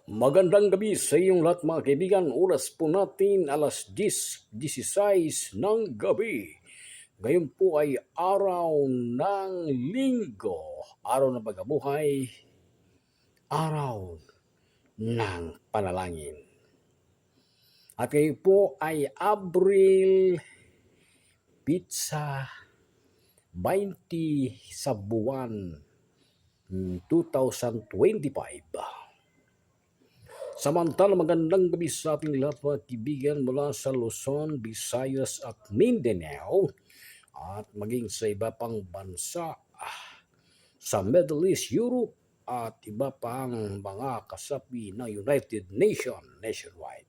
Magandang gabi sa iyong lahat mga kaibigan. Oras po natin alas 10:16 ng gabi. Ngayon po ay araw ng linggo, araw ng pagkabuhay, araw ng panalangin. At ngayon po ay Abril Pizza 20 sa buwan 2025. Samantala, magandang gabi sa ating lahat mga kaibigan mula sa Luzon, Visayas at Mindanao at maging sa iba pang bansa sa Middle East, Europe at iba pang mga kasapi ng United Nations nationwide.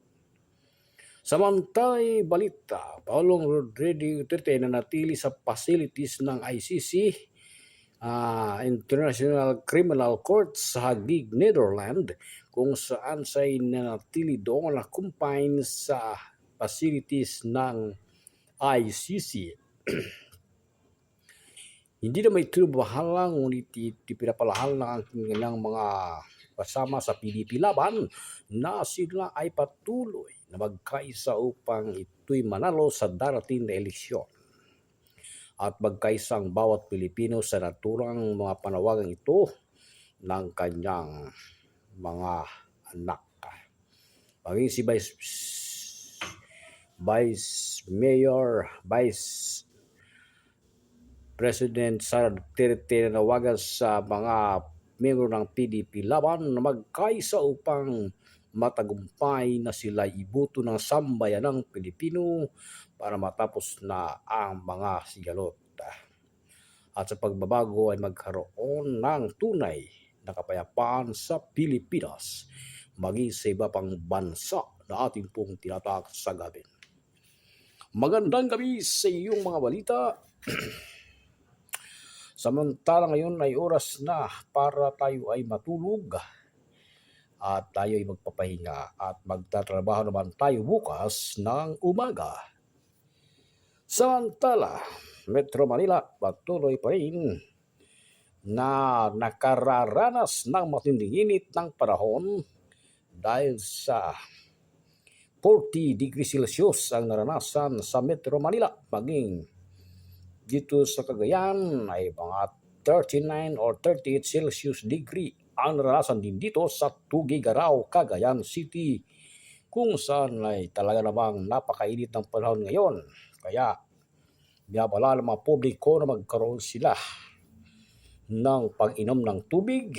Samantala, balita, Paulong Rodrigo Duterte na natili sa facilities ng ICC, International Criminal Court sa Hague, Netherlands, kung saan siya nanatili doon na confined sa facilities ng ICC. Hindi na may trubahalang, ngunit pinapalahal ng kanilang mga kasama sa PDP laban na sila ay patuloy na magkaisa upang ito'y manalo sa darating na eleksyon. At magkaisang bawat Pilipino sa naturang mga panawagang ito ng kanyang mga anak. Maging si Vice President Sara Duterte na nawagan sa mga miyembro ng PDP laban na magkaisa upang matagumpay na sila ibuto ng sambayanang Pilipino para matapos na ang mga sigalot. At sa pagbabago ay magkaroon ng tunay na kapayapaan sa Pilipinas, maging sa iba pang bansa na ating pong tinatak sa gabi. Magandang gabi sa iyong mga balita. Samantala ngayon ay oras na para tayo ay matulog at tayo ay magpapahinga at magtatrabaho naman tayo bukas ng umaga. Samantala, Metro Manila patuloy pa rin na nakararanas ng matinding init ng panahon dahil sa 40 degrees Celsius ang naranasan sa Metro Manila. Maging dito sa Cagayan ay mga 39 or 38 Celsius degree ang naranasan din dito sa Tuguegarao, Cagayan City, kung saan ay talaga namang napakainit ng panahon ngayon. Kaya binabala ng mga publiko na magkaroon sila ng pag-inom ng tubig,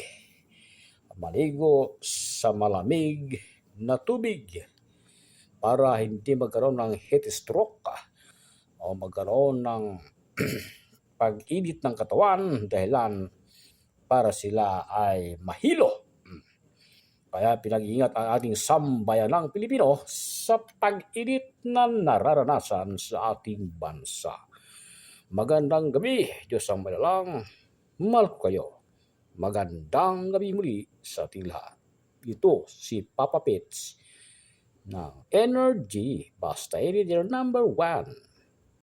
maligo sa malamig na tubig para hindi magkaroon ng heat stroke o magkaroon ng pag-init ng katawan dahilan para sila ay mahilo. Kaya pinag-iingat ang ating sambayanang Pilipino sa tag-init na nararanasan sa ating bansa. Magandang gabi, Diyos ang malalang, mahal ko kayo. Magandang gabi muli sa ating lahat. Ito si Papa Pits ng Energy, basta Energy number 1.